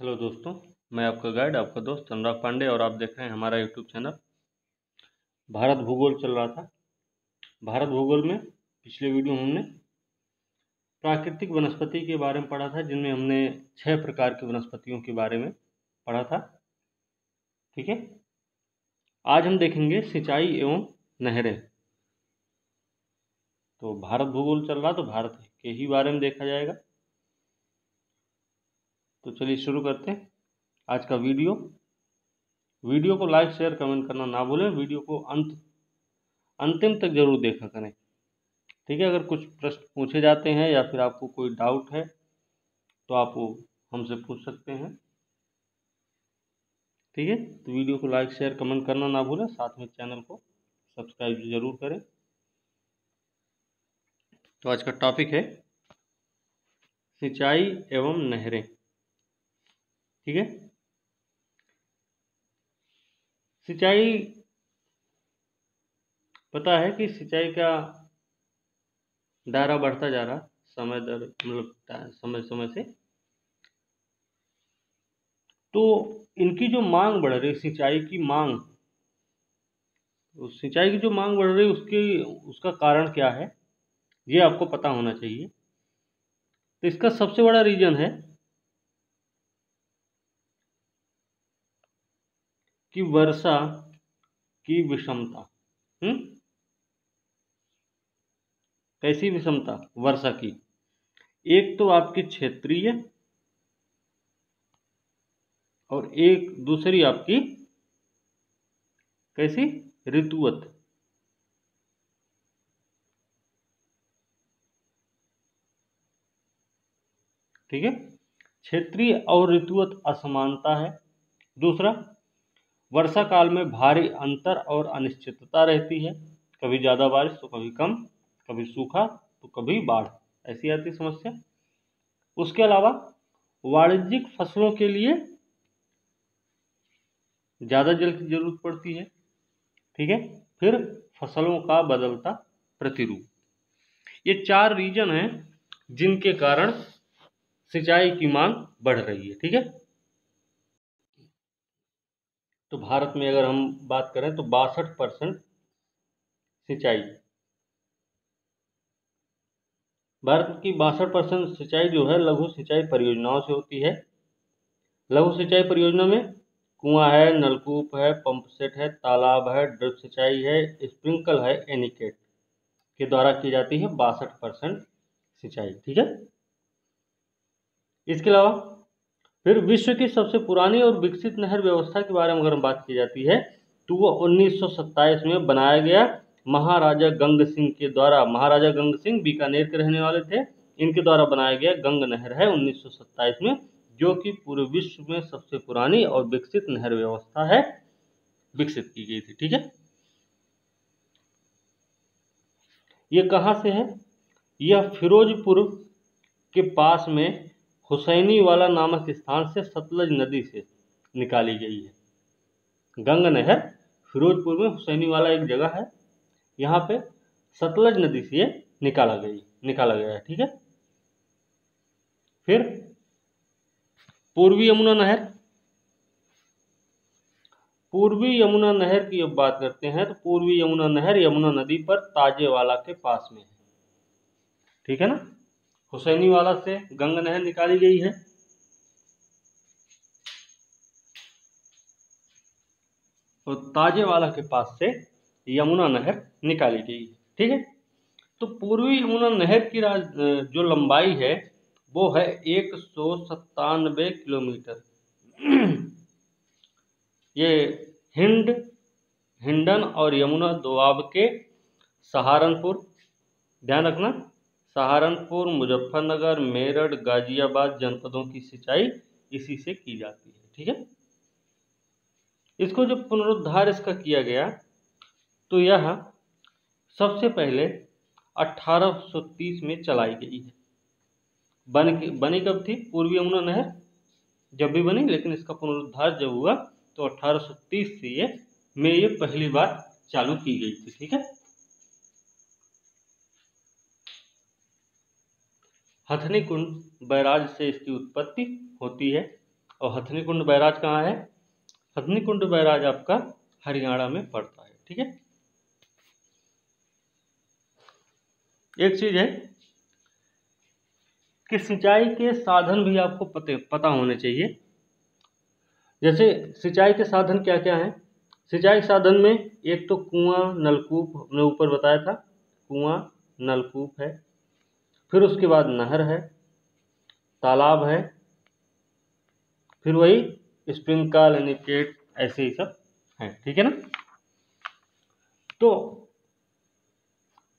Hello दोस्तों, मैं आपका गाइड, आपका दोस्त अनुराग पांडे और आप देख रहे हैं हमारा यूट्यूब चैनल। भारत भूगोल चल रहा था। भारत भूगोल में पिछले वीडियो में हमने प्राकृतिक वनस्पति के बारे में पढ़ा था, जिनमें हमने 6 प्रकार की वनस्पतियों के बारे में पढ़ा था। ठीक है, आज हम देखेंगे सिंचाई एवं नहरें। तो भारत भूगोल चल रहा, तो भारत के ही बारे में देखा जाएगा। तो चलिए शुरू करते हैं आज का वीडियो को लाइक शेयर कमेंट करना ना भूलें। वीडियो को अंतिम तक जरूर देखा करें। ठीक है, अगर कुछ प्रश्न पूछे जाते हैं या फिर आपको कोई डाउट है तो आप वो हमसे पूछ सकते हैं। ठीक है, तो वीडियो को लाइक शेयर कमेंट करना ना भूलें, साथ में चैनल को सब्सक्राइब जरूर करें। तो आज का टॉपिक है सिंचाई एवं नहरें। ठीक है, सिंचाई, पता है कि सिंचाई का दायरा बढ़ता जा रहा समय दर मतलब समय समय से। तो इनकी जो मांग बढ़ रही, सिंचाई की मांग, उस सिंचाई की जो मांग बढ़ रही उसका कारण क्या है, ये आपको पता होना चाहिए। तो इसका सबसे बड़ा रीजन है कि वर्षा की विषमता। कैसी विषमता? वर्षा की। एक तो आपकी क्षेत्रीय और एक दूसरी आपकी कैसी, ऋतुवत। ठीक है, क्षेत्रीय और ऋतुवत असमानता है। दूसरा, वर्षा काल में भारी अंतर और अनिश्चितता रहती है। कभी ज़्यादा बारिश तो कभी कम, कभी सूखा तो कभी बाढ़, ऐसी आती समस्या। उसके अलावा वाणिज्यिक फसलों के लिए ज़्यादा जल की जरूरत पड़ती है। ठीक है, फिर फसलों का बदलता प्रतिरूप। ये 4 रीजन हैं जिनके कारण सिंचाई की मांग बढ़ रही है। ठीक है, तो भारत में अगर हम बात करें तो 62% सिंचाई, भारत की 62% सिंचाई जो है लघु सिंचाई परियोजनाओं से होती है। लघु सिंचाई परियोजना में कुआं है, नलकूप है, पंप सेट है, तालाब है, ड्रिप सिंचाई है, स्प्रिंकल है, एनीकेट के द्वारा की जाती है 62% सिंचाई। ठीक है, इसके अलावा फिर विश्व की सबसे पुरानी और विकसित नहर व्यवस्था के बारे में अगर बात की जाती है तो वो 1927 में बनाया गया, महाराजा गंग सिंह के द्वारा। महाराजा गंग सिंह बीकानेर के रहने वाले थे, इनके द्वारा बनाया गया गंग नहर है 1927 में, जो कि पूरे विश्व में सबसे पुरानी और विकसित नहर व्यवस्था है, विकसित की गई थी। ठीक है, ये कहाँ से है? यह फिरोजपुर के पास में हुसैनी वाला नामक स्थान से सतलज नदी से निकाली गई है। गंग नहर फिरोजपुर में हुसैनी वाला एक जगह है, यहाँ पे सतलज नदी से ये निकाला गया है। ठीक है, फिर पूर्वी यमुना नहर। पूर्वी यमुना नहर की अब बात करते हैं तो पूर्वी यमुना नहर यमुना नदी पर ताजेवाला के पास में है। ठीक है ना, हुसैनी वाला से गंग नहर निकाली गई है और ताजेवाला के पास से यमुना नहर निकाली गई है। ठीक है, तो पूर्वी यमुना नहर की जो लंबाई है वो है 197 किलोमीटर। ये हिंडन और यमुना दोआब के सहारनपुर, ध्यान रखना, सहारनपुर, मुजफ्फरनगर, मेरठ, गाजियाबाद जनपदों की सिंचाई इसी से की जाती है। ठीक है, इसको जो पुनरुद्धार इसका किया गया तो यह सबसे पहले 1830 में चलाई गई है। बनी कब थी पूर्वी यमुना नहर? जब भी बनी, लेकिन इसका पुनरुद्धार जब हुआ तो 1830 से ये पहली बार चालू की गई थी। ठीक है, हथनी कुंड बैराज से इसकी उत्पत्ति होती है। और हथनी कुंड बैराज कहाँ है? हथनी कुंड बैराज आपका हरियाणा में पड़ता है। ठीक है, एक चीज है कि सिंचाई के साधन भी आपको पता होने चाहिए। जैसे सिंचाई के साधन क्या क्या हैं? सिंचाई के साधन में एक तो कुआं, नलकूप, हमने ऊपर बताया था, कुआं, नलकूप है। फिर उसके बाद नहर है, तालाब है, फिर वही स्प्रिंकल, एनीकेट, ऐसे ही सब हैं। ठीक है ना। तो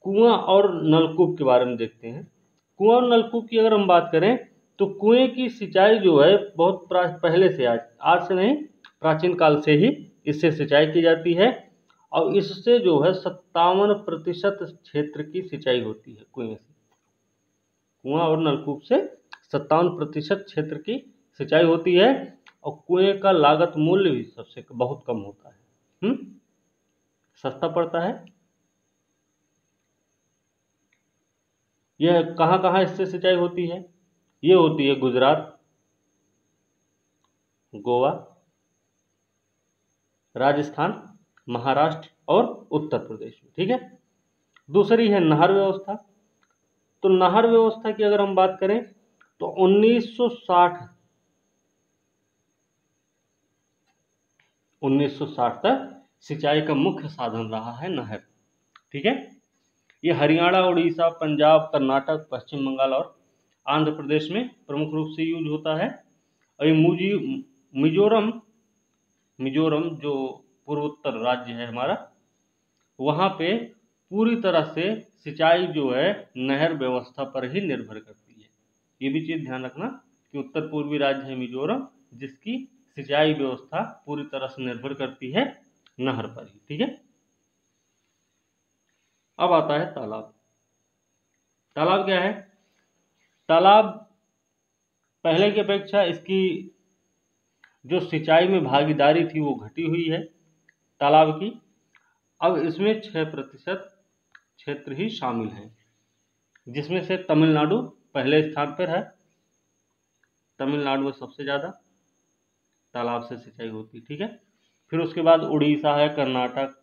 कुआं और नलकूप के बारे में देखते हैं। कुआं और नलकूप की अगर हम बात करें तो कुएं की सिंचाई जो है बहुत पहले से, आज से नहीं, प्राचीन काल से ही इससे सिंचाई की जाती है। और इससे जो है 57% क्षेत्र की सिंचाई होती है कुएं से। कुआं और नलकूप से 57% क्षेत्र की सिंचाई होती है। और कुएं का लागत मूल्य भी सबसे बहुत कम होता है, सस्ता पड़ता है। यह कहाँ कहाँ इससे सिंचाई होती है? ये होती है गुजरात, गोवा, राजस्थान, महाराष्ट्र और उत्तर प्रदेश में। ठीक है। दूसरी है नहर व्यवस्था। तो नहर व्यवस्था की अगर हम बात करें तो 1960 तक सिंचाई का मुख्य साधन रहा है नहर। ठीक है। ये हरियाणा, उड़ीसा, पंजाब, कर्नाटक, पश्चिम बंगाल और आंध्र प्रदेश में प्रमुख रूप से यूज होता है। और ये मिजोरम जो पूर्वोत्तर राज्य है हमारा, वहाँ पे पूरी तरह से सिंचाई जो है नहर व्यवस्था पर ही निर्भर करती है। ये भी चीज़ ध्यान रखना कि उत्तर पूर्वी राज्य है मिजोरम, जिसकी सिंचाई व्यवस्था पूरी तरह से निर्भर करती है नहर पर ही। ठीक है। अब आता है तालाब। तालाब क्या है? तालाब पहले की अपेक्षा इसकी जो सिंचाई में भागीदारी थी वो घटी हुई है तालाब की। अब इसमें 6% क्षेत्र ही शामिल है, जिसमें से तमिलनाडु पहले स्थान पर है। तमिलनाडु में सबसे ज़्यादा तालाब से सिंचाई होती। ठीक है। फिर उसके बाद उड़ीसा है, कर्नाटक,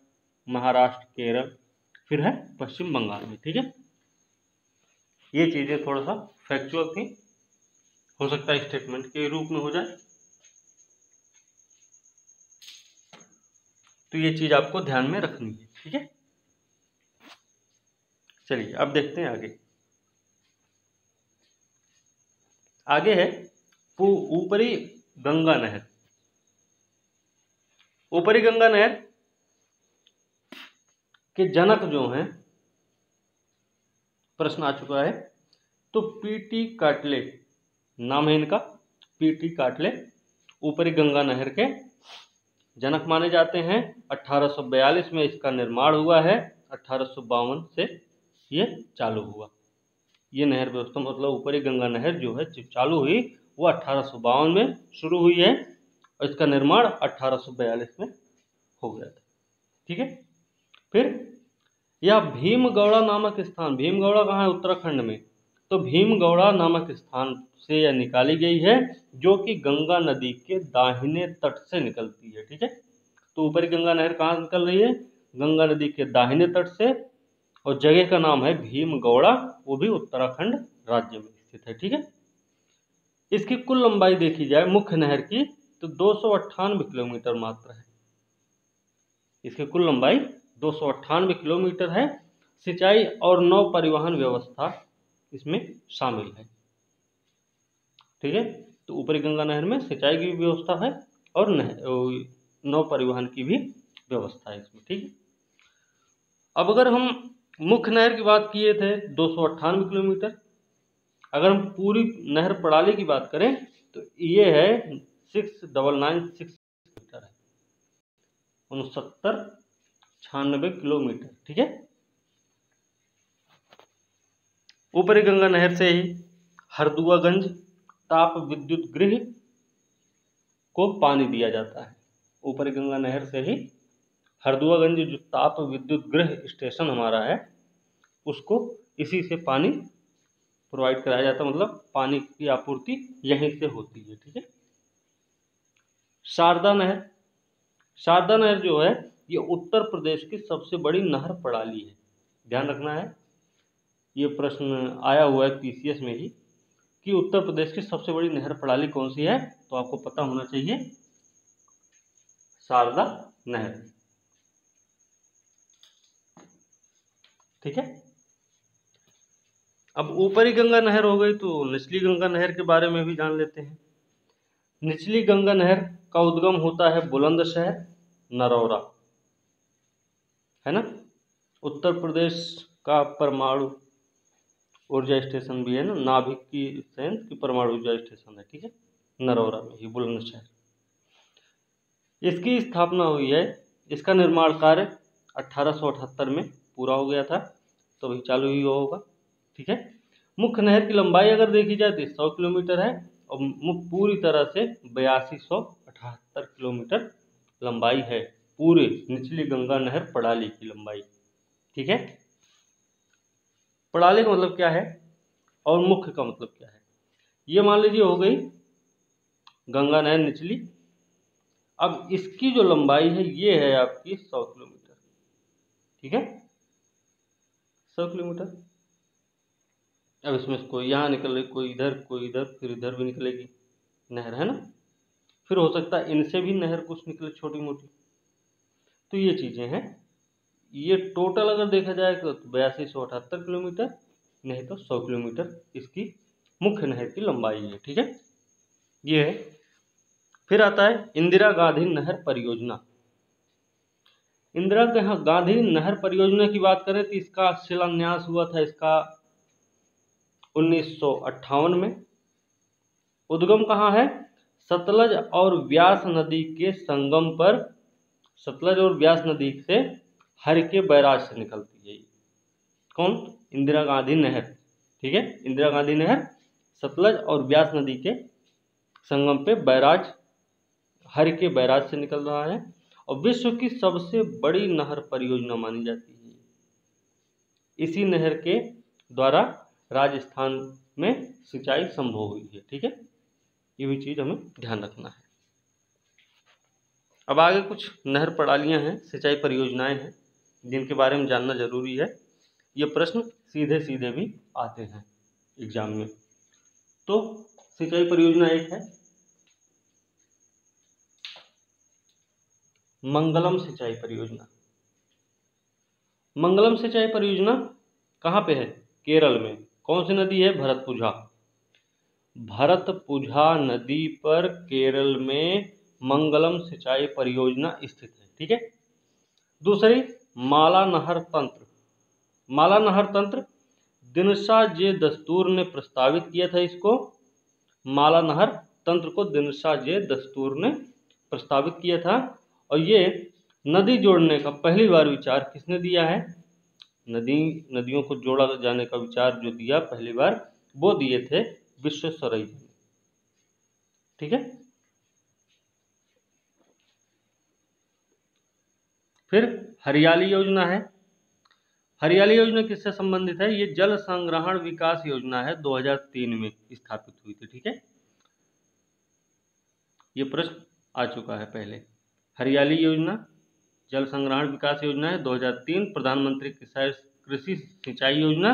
महाराष्ट्र, केरल, फिर है पश्चिम बंगाल में। ठीक है। ये चीज़ें थोड़ा सा फैक्चुअल थी, हो सकता है स्टेटमेंट के रूप में हो जाए, तो ये चीज़ आपको ध्यान में रखनी है। ठीक है। चलिए अब देखते हैं आगे। आगे है ऊपरी गंगा नहर। ऊपरी गंगा नहर के जनक जो हैं, प्रश्न आ चुका है, तो पीटी काटले नाम है इनका। पीटी काटले ऊपरी गंगा नहर के जनक माने जाते हैं। 1842 में इसका निर्माण हुआ है, 1852 से ये चालू हुआ। ये नहर व्यवस्था मतलब ऊपरी गंगा नहर जो है जब चालू हुई वो 1852 में शुरू हुई है और इसका निर्माण 1842 में हो गया था। ठीक है। फिर यह भीमगौड़ा नामक स्थान, भीमगौड़ा कहाँ है? उत्तराखंड में। तो भीमगौड़ा नामक स्थान से यह निकाली गई है, जो कि गंगा नदी के दाहिने तट से निकलती है। ठीक है। तो ऊपरी गंगा नहर कहाँ निकल रही है? गंगा नदी के दाहिने तट से, और जगह का नाम है भीमगौड़ा, वो भी उत्तराखंड राज्य में स्थित है। ठीक है। इसकी कुल लंबाई देखी जाए मुख्य नहर की तो 298 किलोमीटर मात्र है। इसकी कुल लंबाई 298 किलोमीटर है। सिंचाई और नौ परिवहन व्यवस्था इसमें शामिल है। ठीक है। तो ऊपरी गंगा नहर में सिंचाई की भी व्यवस्था है और नौ परिवहन की भी व्यवस्था है इसमें। ठीक है। अब अगर हम मुख्य नहर की बात किए थे 298 किलोमीटर, अगर हम पूरी नहर प्रणाली की बात करें तो ये है 6996 मीटर है, 6996 किलोमीटर। ठीक है। ऊपरी गंगा नहर से ही हरदुआगंज ताप विद्युत गृह को पानी दिया जाता है। ऊपरी गंगा नहर से ही हरदुआगंज जो ताप विद्युत गृह स्टेशन हमारा है, उसको इसी से पानी प्रोवाइड कराया जाता है, मतलब पानी की आपूर्ति यहीं से होती है। ठीक है। शारदा नहर, शारदा नहर जो है ये उत्तर प्रदेश की सबसे बड़ी नहर प्रणाली है। ध्यान रखना है, ये प्रश्न आया हुआ है पीसीएस में ही कि उत्तर प्रदेश की सबसे बड़ी नहर प्रणाली कौन सी है, तो आपको पता होना चाहिए शारदा नहर। ठीक है, अब ऊपरी गंगा नहर हो गई, तो निचली गंगा नहर के बारे में भी जान लेते हैं। निचली गंगा नहर का उद्गम होता है बुलंदशहर नरौरा, है ना। उत्तर प्रदेश का परमाणु ऊर्जा स्टेशन भी है ना, नाभिक की संयंत्र की परमाणु ऊर्जा स्टेशन है, ठीक है, नरौरा में ही बुलंदशहर। इसकी स्थापना हुई है, इसका निर्माण कार्य 1878 में पूरा हो गया था, तो अभी चालू ही होगा। ठीक है, मुख्य नहर की लंबाई अगर देखी जाए तो 100 किलोमीटर है और पूरी तरह से 8278 किलोमीटर लंबाई है, पूरे निचली गंगा नहर प्रणाली की लंबाई। ठीक है, प्रणाली का मतलब क्या है और मुख्य का मतलब क्या है, ये मान लीजिए हो गई गंगा नहर निचली। अब इसकी जो लंबाई है ये है आपकी 100 किलोमीटर। ठीक है, 100 किलोमीटर। अब इसमें से कोई यहाँ निकल रही, कोई इधर, कोई इधर, फिर इधर भी निकलेगी नहर, है ना। फिर हो सकता है इनसे भी नहर कुछ निकले छोटी मोटी, तो ये चीज़ें हैं। ये टोटल अगर देखा जाए तो 8278 किलोमीटर, नहीं तो 100 किलोमीटर इसकी मुख्य नहर की लंबाई है। ठीक है, ये है। फिर आता है इंदिरा गांधी नहर परियोजना। इंदिरा गांधी नहर परियोजना की बात करें तो इसका शिलान्यास हुआ था इसका 1958 में। उद्गम कहाँ है, सतलज और व्यास नदी के संगम पर, सतलज और व्यास नदी से हरके बैराज से निकलती है। कौन, इंदिरा गांधी नहर। ठीक है, इंदिरा गांधी नहर सतलज और व्यास नदी के संगम पे बैराज, हरके बैराज से निकल रहा है और विश्व की सबसे बड़ी नहर परियोजना मानी जाती है। इसी नहर के द्वारा राजस्थान में सिंचाई संभव हुई है। ठीक है, ये भी चीज़ हमें ध्यान रखना है। अब आगे कुछ नहर प्रणालियां हैं, सिंचाई परियोजनाएं हैं, जिनके बारे में जानना जरूरी है। ये प्रश्न सीधे सीधे भी आते हैं एग्जाम में। तो सिंचाई परियोजना एक है मंगलम सिंचाई परियोजना। मंगलम सिंचाई परियोजना कहाँ पे है, केरल में। कौन सी नदी है, भरतपुझा। भरतपुझा नदी पर केरल में मंगलम सिंचाई परियोजना स्थित है। ठीक है, दूसरी माला नहर तंत्र। माला नहर तंत्र दिनशा जे दस्तूर ने प्रस्तावित किया था इसको। माला नहर तंत्र को दिनशा जे दस्तूर ने प्रस्तावित किया था और ये नदी जोड़ने का पहली बार विचार किसने दिया है, नदियों को जोड़ा जाने का विचार जो दिया पहली बार, वो दिए थे विश्वेश्वरैया ने। ठीक है, फिर हरियाली योजना है। हरियाली योजना किससे संबंधित है, ये जल संग्रहण विकास योजना है, 2003 में स्थापित हुई थी। ठीक है, ये प्रश्न आ चुका है पहले। हरियाली योजना जल संग्रहण विकास योजना है 2003। प्रधानमंत्री कृषि सिंचाई योजना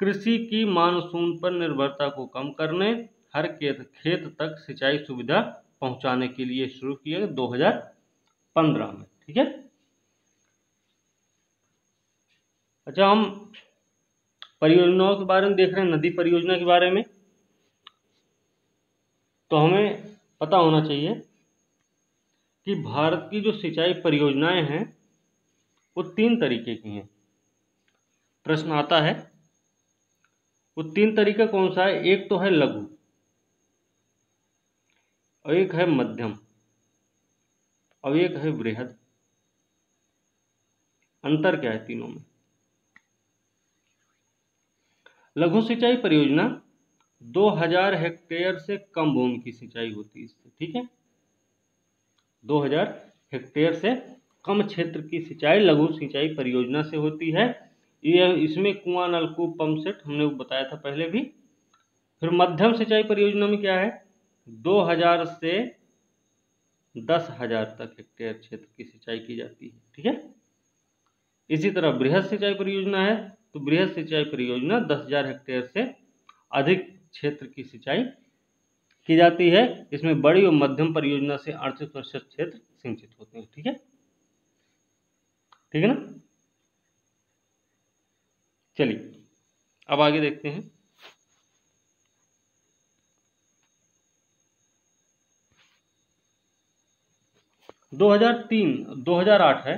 कृषि की मानसून पर निर्भरता को कम करने, हर खेत तक सिंचाई सुविधा पहुंचाने के लिए शुरू किया गया 2015 में। ठीक है, अच्छा हम परियोजनाओं के बारे में देख रहे हैं, नदी परियोजना के बारे में। तो हमें पता होना चाहिए कि भारत की जो सिंचाई परियोजनाएं हैं वो 3 तरीके की हैं। प्रश्न आता है वो 3 तरीका कौन सा है, एक तो है लघु और एक है मध्यम और एक है वृहद। अंतर क्या है तीनों में। लघु सिंचाई परियोजना 2000 हेक्टेयर से कम भूमि की सिंचाई होती है इससे। ठीक है, 2000 हेक्टेयर से कम क्षेत्र की सिंचाई लघु सिंचाई परियोजना से होती है। ये इसमें कुआं, नलकूप, पंप सेट हमने बताया था पहले भी। फिर मध्यम सिंचाई परियोजना में क्या है, 2000 से 10,000 तक हेक्टेयर क्षेत्र की सिंचाई की जाती है। ठीक है। इसी तरह बृहद सिंचाई परियोजना है, तो बृहद सिंचाई परियोजना 10,000 हेक्टेयर से अधिक क्षेत्र की सिंचाई की जाती है। इसमें बड़ी और मध्यम परियोजना से 38% क्षेत्र सिंचित होते हैं। ठीक है, ठीक है ना। चलिए अब आगे देखते हैं। दो 2008 है।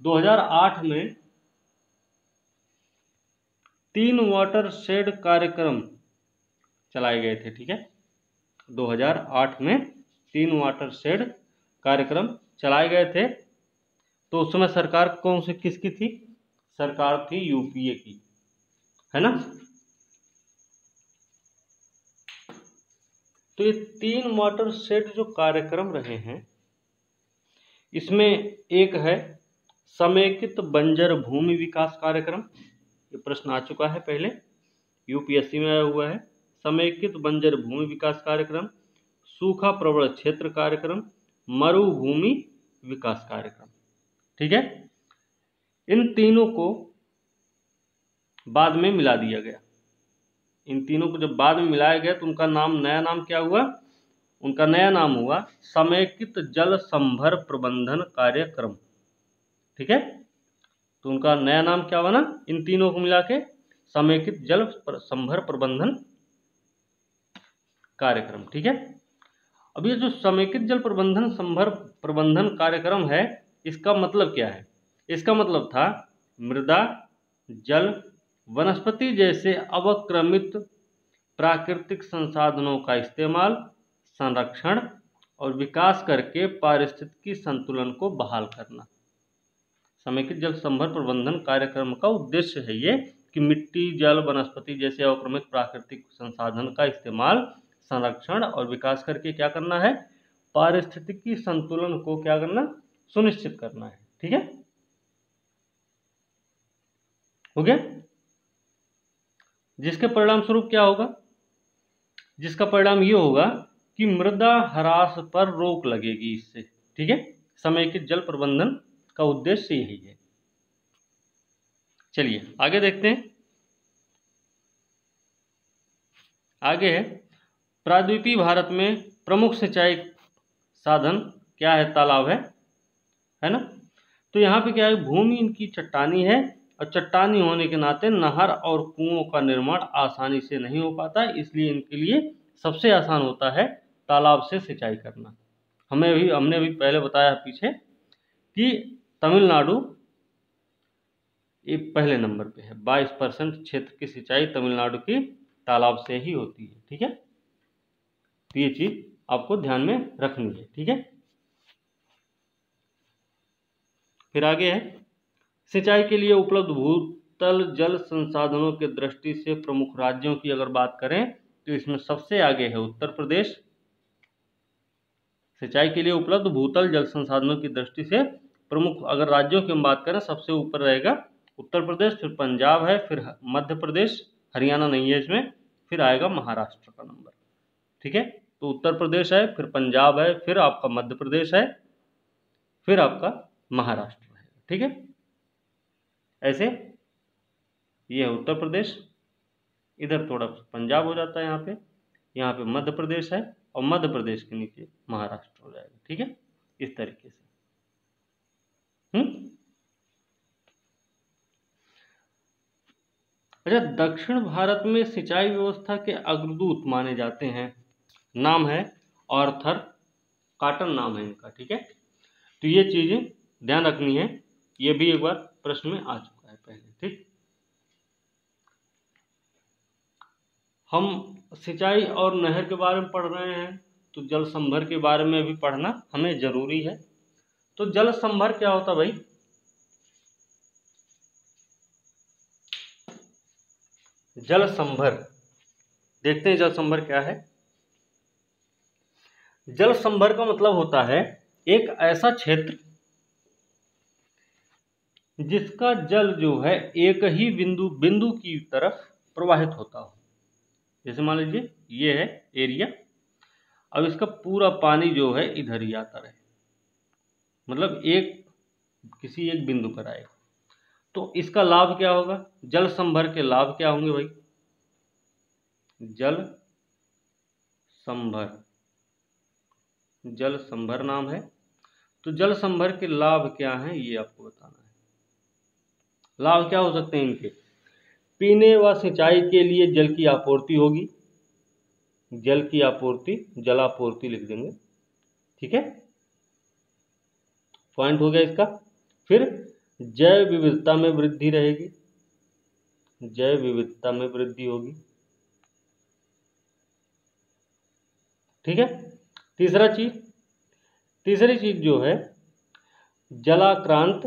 2008 में 3 वाटर शेड कार्यक्रम चलाए गए थे। ठीक है, 2008 में 3 वाटर शेड कार्यक्रम चलाए गए थे। तो उस समय सरकार कौन सी किसकी थी? सरकार थी यूपीए की, है ना। तो ये 3 वाटर शेड जो कार्यक्रम रहे हैं, इसमें एक है समेकित बंजर भूमि विकास कार्यक्रम। ये प्रश्न आ चुका है पहले, यूपीएससी में आया हुआ है। समेकित बंजर भूमि विकास कार्यक्रम, सूखा प्रवण क्षेत्र कार्यक्रम, मरुभूमि विकास कार्यक्रम। ठीक है, इन तीनों को बाद में मिला दिया गया। इन तीनों को जब बाद में मिलाया गया तो उनका नाम, नया नाम क्या हुआ? उनका नया नाम हुआ समेकित जल संभर प्रबंधन कार्यक्रम। ठीक है, तो उनका नया नाम क्या बना? इन तीनों को मिला के समेकित जल संभर प्रबंधन कार्यक्रम। ठीक है, अब ये जो समेकित जल प्रबंधन संभर प्रबंधन कार्यक्रम है, इसका मतलब क्या है? इसका मतलब था मृदा, जल, वनस्पति जैसे अवक्रमित प्राकृतिक संसाधनों का इस्तेमाल, संरक्षण और विकास करके पारिस्थितिकी संतुलन को बहाल करना। समेकित जल संभर प्रबंधन कार्यक्रम का उद्देश्य है ये कि मिट्टी, जल, वनस्पति जैसे अवक्रमित प्राकृतिक संसाधन का इस्तेमाल, संरक्षण और विकास करके क्या करना है? पारिस्थितिकी संतुलन को क्या करना? सुनिश्चित करना है। ठीक है, हो गया। जिसके परिणाम स्वरूप क्या होगा? जिसका परिणाम ये होगा कि मृदा ह्रास पर रोक लगेगी इससे। ठीक है, समेकित जल प्रबंधन का उद्देश्य यही है। चलिए आगे देखते हैं। आगे है प्रायद्वीपीय भारत में प्रमुख सिंचाई साधन क्या है? तालाब है ना। तो यहाँ पे क्या है? भूमि इनकी चट्टानी है और चट्टानी होने के नाते नहर और कुओं का निर्माण आसानी से नहीं हो पाता, इसलिए इनके लिए सबसे आसान होता है तालाब से सिंचाई करना। हमने अभी पहले बताया पीछे कि तमिलनाडु ये पहले नंबर पे है। 22% क्षेत्र की सिंचाई तमिलनाडु की तालाब से ही होती है। ठीक है, तो ये चीज आपको ध्यान में रखनी है। ठीक है, फिर आगे है सिंचाई के लिए उपलब्ध भूतल जल संसाधनों के दृष्टि से प्रमुख राज्यों की अगर बात करें तो इसमें सबसे आगे है उत्तर प्रदेश। सिंचाई के लिए उपलब्ध भूतल जल संसाधनों की दृष्टि से प्रमुख अगर राज्यों की हम बात करें, सबसे ऊपर रहेगा उत्तर प्रदेश, फिर पंजाब है, फिर मध्य प्रदेश, हरियाणा नहीं है इसमें, फिर आएगा महाराष्ट्र का नंबर। ठीक है, तो उत्तर प्रदेश है, फिर पंजाब है, फिर आपका मध्य प्रदेश है, फिर आपका महाराष्ट्र है। ठीक है, ऐसे ये है उत्तर प्रदेश, इधर थोड़ा पंजाब हो जाता है, यहाँ पे मध्य प्रदेश है और मध्य प्रदेश के नीचे महाराष्ट्र हो जाएगा। ठीक है, इस तरीके से। अच्छा, दक्षिण भारत में सिंचाई व्यवस्था के अग्रदूत माने जाते हैं, नाम है आर्थर कॉटन, नाम है इनका। ठीक है, तो ये चीजें ध्यान रखनी है, ये भी एक बार प्रश्न में आ चुका है पहले। ठीक, हम सिंचाई और नहर के बारे में पढ़ रहे हैं, तो जल संभर के बारे में भी पढ़ना हमें जरूरी है। तो जल संभर क्या होता भाई? जल संभर देखते हैं, जल संभर क्या है। जल संभर का मतलब होता है एक ऐसा क्षेत्र जिसका जल जो है एक ही बिंदु की तरफ प्रवाहित होता हो। जैसे मान लीजिए ये है एरिया, अब इसका पूरा पानी जो है इधर ही आता रहे, मतलब किसी एक बिंदु पर आएगा। तो इसका लाभ क्या होगा? जल संभर के लाभ क्या होंगे भाई? जल संभर नाम है। तो जल संभर के लाभ क्या हैं ये आपको बताना है। लाभ क्या हो सकते हैं इनके? पीने व सिंचाई के लिए जल की आपूर्ति होगी, जलापूर्ति लिख देंगे, ठीक है, पॉइंट हो गया इसका। फिर जैव विविधता में वृद्धि रहेगी, जैव विविधता में वृद्धि होगी, ठीक है। तीसरी चीज जो है जलाक्रांत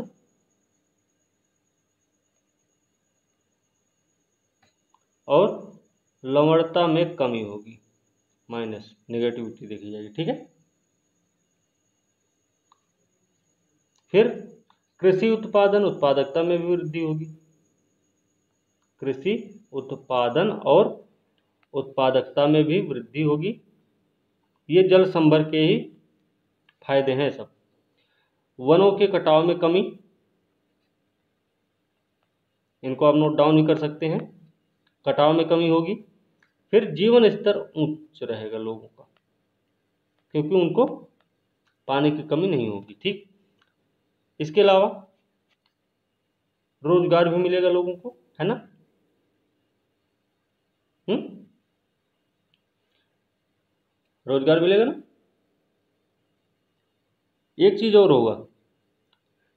और लवणता में कमी होगी, माइनस नेगेटिविटी देखी जाएगी, ठीक है। फिर कृषि उत्पादन उत्पादकता में भी वृद्धि होगी, कृषि उत्पादन और उत्पादकता में भी वृद्धि होगी। ये जल संभर के ही फायदे हैं सब। वनों के कटाव में कमी, इनको आप नोट डाउन भी कर सकते हैं, कटाव में कमी होगी। फिर जीवन स्तर उच्च रहेगा लोगों का, क्योंकि उनको पानी की कमी नहीं होगी, ठीक। इसके अलावा रोजगार भी मिलेगा लोगों को, है ना। रोजगार मिलेगा ना। एक चीज और होगा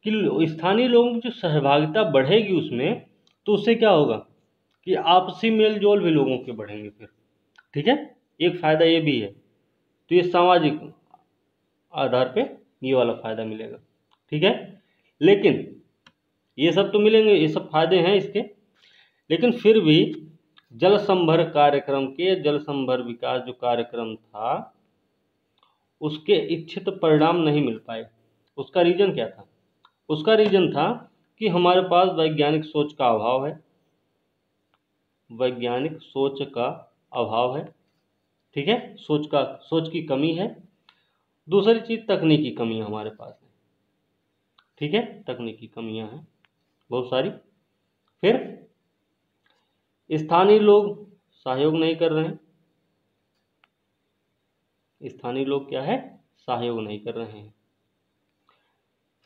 कि स्थानीय लोगों की जो सहभागिता बढ़ेगी उसमें, तो उससे क्या होगा कि आपसी मेल जोल भी लोगों के बढ़ेंगे फिर, ठीक है। एक फायदा ये भी है। तो ये सामाजिक आधार पे ये वाला फायदा मिलेगा, ठीक है। लेकिन ये सब तो मिलेंगे, ये सब फायदे हैं इसके, लेकिन फिर भी जल संभर विकास जो कार्यक्रम था उसके इच्छित परिणाम नहीं मिल पाए। उसका रीजन क्या था? उसका रीजन था कि हमारे पास वैज्ञानिक सोच का अभाव है, वैज्ञानिक सोच का अभाव है, ठीक है। सोच की कमी है। दूसरी चीज तकनीकी कमी है हमारे पास है, ठीक है, तकनीकी कमियां हैं बहुत सारी। फिर स्थानीय लोग सहयोग नहीं कर रहे हैं, स्थानीय लोग क्या है? सहयोग नहीं कर रहे हैं।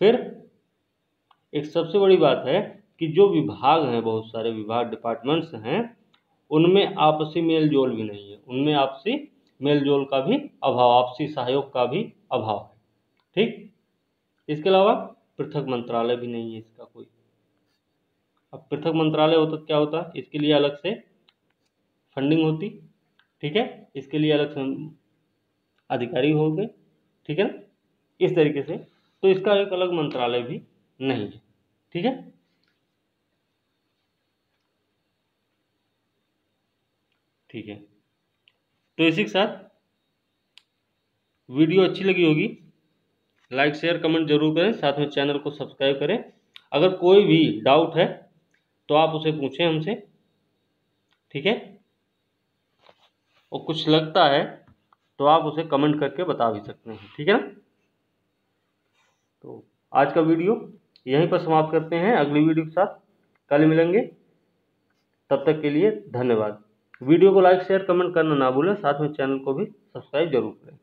फिर एक सबसे बड़ी बात है कि जो विभाग हैं, बहुत सारे विभाग डिपार्टमेंट्स हैं, उनमें आपसी मेल जोल भी नहीं है, उनमें आपसी मेल जोल का भी अभाव, आपसी सहयोग का भी अभाव है, ठीक। इसके अलावा पृथक मंत्रालय भी नहीं है इसका कोई। अब पृथक मंत्रालय होता तो क्या होता? इसके लिए अलग से फंडिंग होती, ठीक है, इसके लिए अलग से अधिकारी हो गए, ठीक है ना, इस तरीके से। तो इसका एक अलग मंत्रालय भी नहीं है, ठीक है। ठीक है, तो इसी के साथ वीडियो अच्छी लगी होगी, लाइक शेयर कमेंट जरूर करें, साथ में चैनल को सब्सक्राइब करें। अगर कोई भी डाउट है तो आप उसे पूछें हमसे, ठीक है। और कुछ लगता है तो आप उसे कमेंट करके बता भी सकते हैं, ठीक है ना। तो आज का वीडियो यहीं पर समाप्त करते हैं, अगली वीडियो के साथ कल मिलेंगे। तब तक के लिए धन्यवाद। वीडियो को लाइक शेयर कमेंट करना ना भूलें, साथ में चैनल को भी सब्सक्राइब जरूर करें,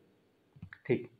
ठीक।